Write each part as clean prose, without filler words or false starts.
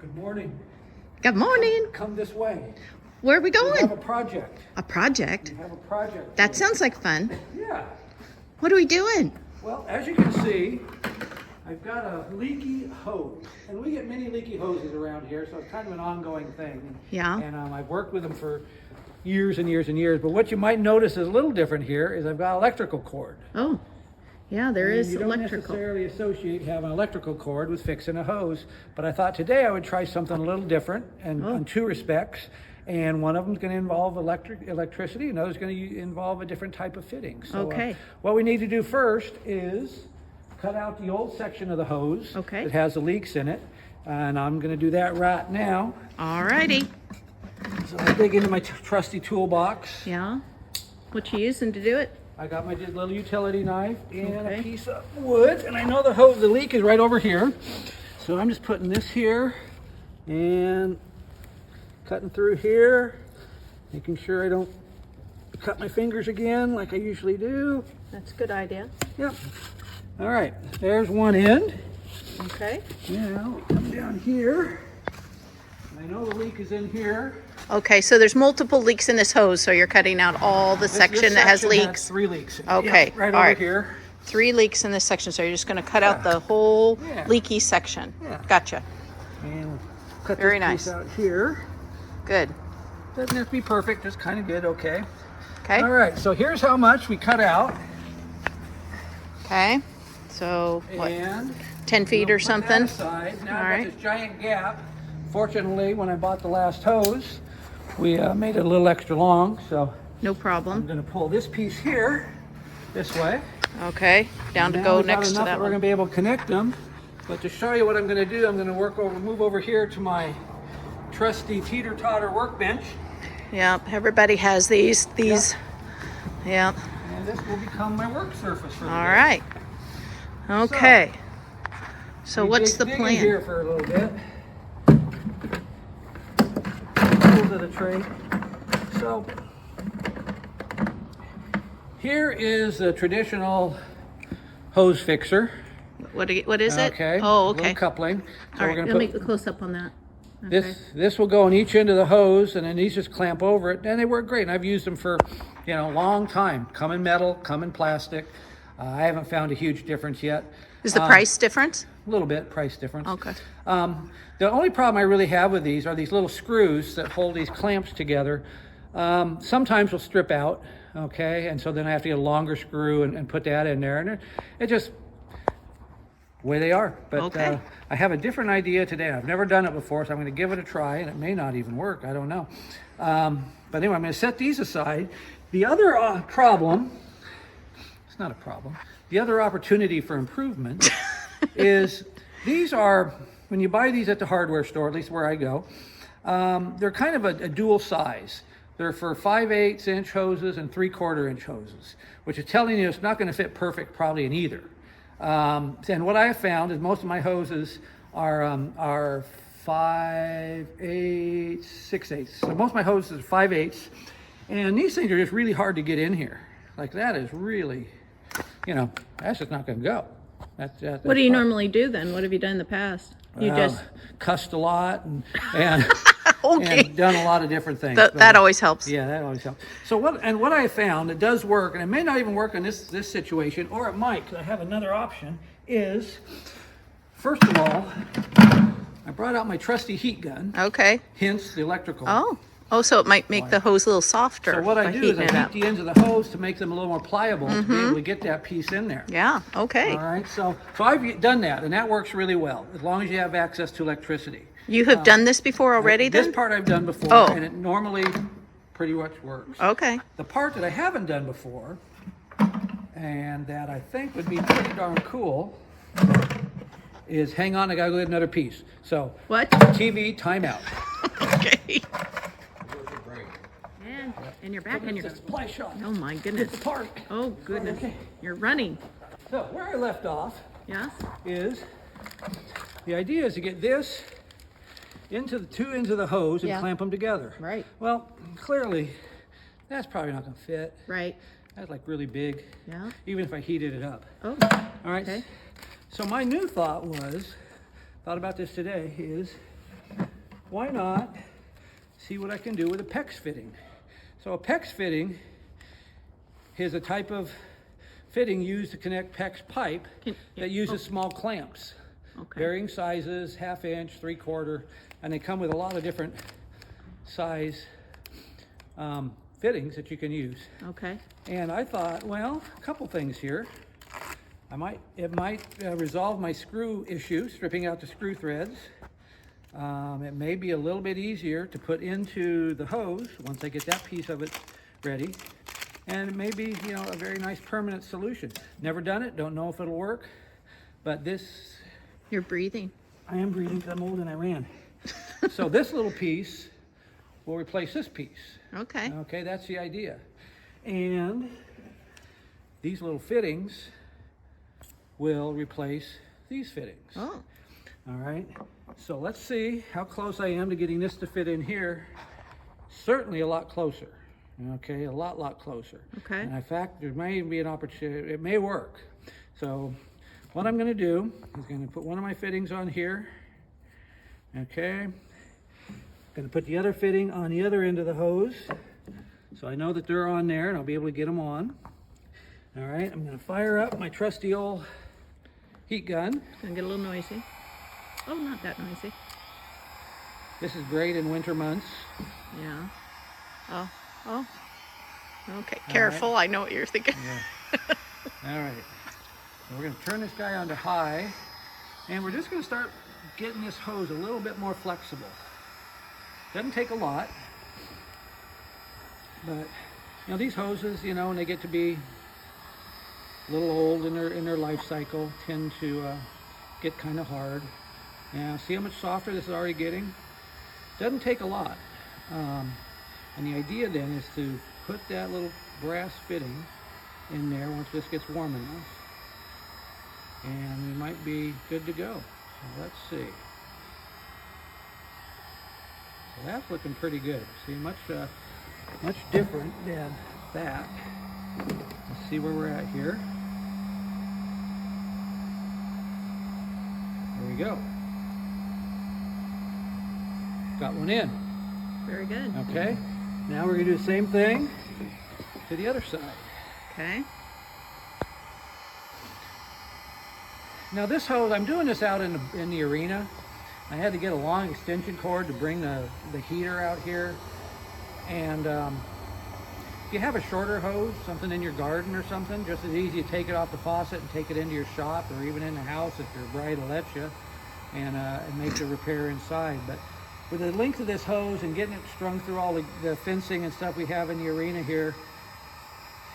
Good morning. Good morning. Come this way. Where are we We going? have a project. A project? We have a project. That here. sounds like fun. Yeah. What are we doing? Well, as you can see, I've got a leaky hose. And we get many leaky hoses around here, so it's kind of an ongoing thing. Yeah. And I've worked with them for years and years and years. But what you might notice is a little different here is I've got electrical cord. Oh, yeah, there And is you don't electrical. necessarily associate having an electrical cord with fixing a hose, but I thought today I would try something a little different, and in two respects. And one of them is going to involve electricity, and another is going to involve a different type of fitting. So, Okay. what we need to do first is cut out the old section of the hose that has the leaks in it, and I'm going to do that right now. Alrighty. So I dig into my trusty toolbox. Yeah. What you using to do it? I got my little utility knife and a piece of wood, and I know the leak is right over here. So I'm just putting this here and cutting through here, making sure I don't cut my fingers again like I usually do. That's a good idea. Yep. All right, there's one end. Okay. Now we come down here. I know the leak is in here. Okay, so there's multiple leaks in this hose, so you're cutting out all the section that has leaks. 3 leaks. Okay, Yeah, right all over right. here. 3 leaks in this section, so you're just going to cut out the whole leaky section. Yeah. Gotcha. And cut Very this piece nice. out here. Good. Doesn't have to be perfect, just kind of good, okay. Okay. All right, so here's how much we cut out. Okay. So what? And 10 feet we'll or put something? that aside. Now All I've right. got this giant gap. Fortunately, when I bought the last hose, we made it a little extra long, so No I'm problem. going to pull this piece here this way. Okay. Down to Now go we've got next to enough that we're going one. to be able to connect them. But to show you what I'm going to do, I'm going to move over here to my trusty teeter-totter workbench. Yep. Everybody has these. Yep. And this will become my work surface for the All day. right. Okay. So We what's the dig in plan? here for a little bit. Tools of the trade. So here is the traditional hose fixer. What is it? Okay. Oh, Little okay. coupling. So All we're right. going Let to me put close up on that. Okay. this will go on each end of the hose, and then these just clamp over it, and they work great. And I've used them for a long time. Come in metal, come in plastic. I haven't found a huge difference yet. Is the price difference? A little bit price difference. Okay. The only problem I really have with these are these little screws that hold these clamps together. Sometimes will strip out, okay, and so then I have to get a longer screw and put that in there, and it just the way they are. But Okay. I have a different idea today. I've never done it before, so I'm going to give it a try, and it may not even work. I don't know. But anyway, I'm going to set these aside. The other problem, it's not a problem, the other opportunity for improvement is these are, when you buy these at the hardware store, at least where I go, they're kind of a dual size. They're for 5/8 inch hoses and 3/4 inch hoses, which is telling you it's not going to fit perfect probably in either. And what I have found is most of my hoses are 5/8, 6/8. So most of my hoses are 5/8, and these things are just really hard to get in here. Like that is really, that's just not going to go. What do you normally do then? What have you done in the past? You just cussed a lot and okay. and done a lot of different things. That always helps. Yeah, that always helps. So what I found, it does work, and it may not even work in this situation, or it might, because I have another option, is, first of all, I brought out my trusty heat gun, Okay. hence the electrical. Oh, so it might make the hose a little softer. So what I by do is heating it I up. heat the ends of the hose to make them a little more pliable to be able to get that piece in there. Yeah. Okay. All right, so I've done that, and that works really well, as long as you have access to electricity. You have done this before already This then? part I've done before, Oh. and it normally pretty much works. Okay. The part that I haven't done before, and that I think would be pretty darn cool, is, hang on, I gotta go get another piece. So, What? TV timeout. Okay. And you're back and you're. Supply shop. Oh my goodness. The part. Oh goodness. Okay. You're running. So where I left off Yes. is, the idea is to get this into the two ends of the hose and Yeah. clamp them together. Right. Well, clearly, that's probably not gonna fit. Right. That's like really big, Yeah. even if I heated it up. Oh. All right. Okay. So my new thought about this today is why not see what I can do with a PEX fitting. So a PEX fitting is a type of fitting used to connect PEX pipe that uses small clamps. Okay. Varying sizes, 1/2 inch, 3/4, and they come with a lot of different size fittings that you can use. Okay. And I thought, well, a couple things here. It might resolve my screw issue, stripping out the screw threads. It may be a little bit easier to put into the hose once I get that piece of it ready. And it may be, you know, a very nice permanent solution. Never done it, don't know if it'll work, but this... You're breathing. I am breathing because I'm old and I ran. So this little piece will replace this piece. Okay. Okay, that's the idea. And these little fittings will replace these fittings. Oh. All right, so let's see how close I am to getting this to fit in here. Certainly a lot closer. Okay, a lot closer. Okay. And in fact, there may even be an opportunity, it may work. So what I'm gonna do is gonna put one of my fittings on here. Okay, gonna put the other fitting on the other end of the hose. So I know that they're on there and I'll be able to get them on. All right, I'm gonna fire up my trusty old heat gun. Gonna get a little noisy. Oh, not that noisy. This is great in winter months. Yeah. Oh. Okay, careful. I know what you're thinking. Yeah. All right. So we're going to turn this guy on to high, and we're just going to start getting this hose a little bit more flexible. Doesn't take a lot, but you know these hoses, you know, when they get to be a little old in their life cycle, tend to get kind of hard. Now, see how much softer this is already getting? Doesn't take a lot. And the idea then is to put that little brass fitting in there once this gets warm enough. And we might be good to go. So let's see. So that's looking pretty good. See, much different than that. Let's see where we're at here. There we go. Got one in. Very good. Okay. Now we're going to do the same thing to the other side. Okay. Now this hose, I'm doing this out in the arena. I had to get a long extension cord to bring the heater out here. And if you have a shorter hose, something in your garden or something, just as easy to take it off the faucet and take it into your shop or even in the house if your bride will let you, and make the repair inside. But with the length of this hose and getting it strung through all the fencing and stuff we have in the arena here,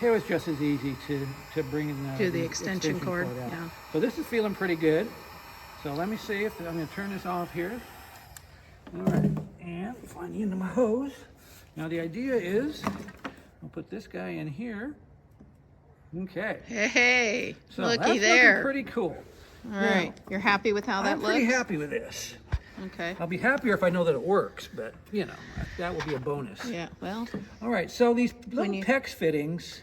it was just as easy to bring in Do the extension cord out. Yeah. So this is feeling pretty good. So let me see if I'm going to turn this off here. All right, and find the end of my hose. Now the idea is I'll put this guy in here. Okay. Hey, So looky that's there. looking pretty cool. All right. You're happy with how that I'm looks? pretty happy with this. Okay. I'll be happier if I know that it works, but you know, that will be a bonus. Yeah, well, All right, so these little you- PEX fittings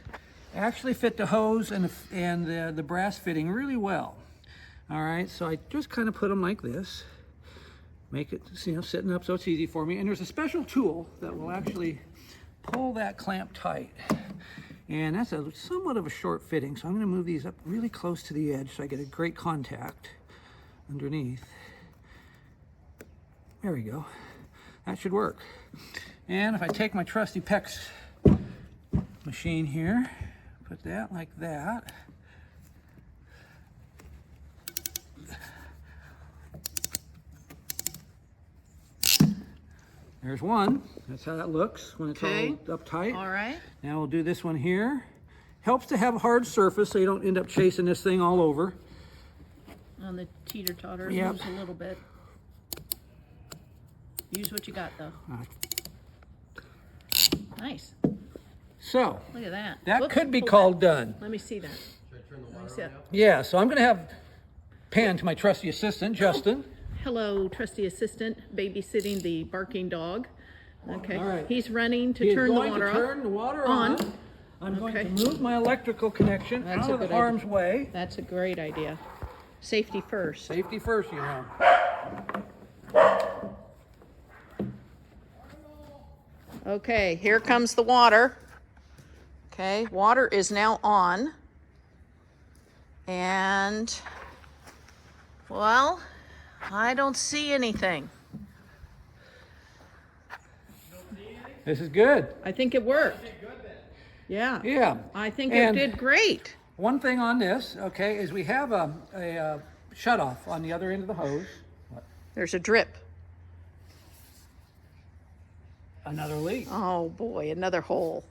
actually fit the hose and the brass fitting really well. All right, so I just kind of put them like this, make it, you know, sitting up so it's easy for me. And there's a special tool that will actually pull that clamp tight. And that's somewhat of a short fitting, so I'm going to move these up really close to the edge so I get a great contact underneath. There we go. That should work. And if I take my trusty PEX machine here, put that like that. There's one. That's how that looks when it's Okay. all uptight. all right. Now we'll do this one here. Helps to have a hard surface so you don't end up chasing this thing all over. On the teeter-totter, Yep. moves a little bit. Use what you got, though. Nice. So Look at that. that Whoops, could be hold called that. done. Let me see that. Let me see that. Yeah, so I'm gonna have pan to my trusty assistant, Justin. Hello, trusty assistant, babysitting the barking dog. Okay. All right. He's running to He's turn the going water to turn the water on. on. I'm going Okay. to move my electrical connection That's out a of the good idea. harm's way. That's a great idea. Safety first. Safety first, you know. Okay, here comes the water. Okay, water is now on. And, well, I don't see anything. This is good. I think it worked. Yeah. Yeah. I think And it did great. one thing on this, okay, is we have a shut-off on the other end of the hose. There's a drip. Another leak. Oh boy, another hole.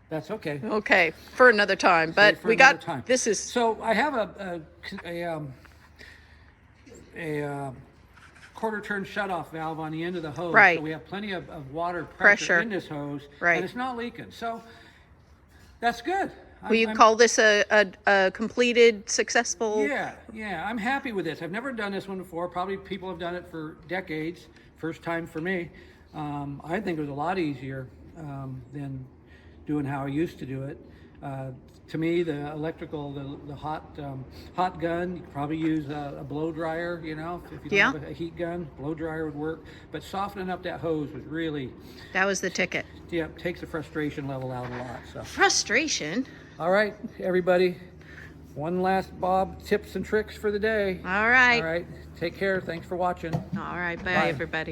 That's okay. Okay, for another time. But For we another got time. this is So I have a quarter turn shut-off valve on the end of the hose. Right. So we have plenty of water Pressure. in this hose. Right. And it's not leaking. So that's good. will you call this a completed, successful? Yeah, I'm happy with this. I've never done this one before. Probably people have done it for decades. First time for me. I think it was a lot easier than doing how I used to do it. To me, the electrical, the hot gun, you could probably use a blow dryer, you know, if you don't have a heat gun, blow dryer would work. But softening up that hose was really, That was the ticket. yeah, takes the frustration level out a lot. So, Frustration. all right, everybody, one last Bob tips and tricks for the day. All right. All right, take care. Thanks for watching. All right. Bye, Bye. everybody.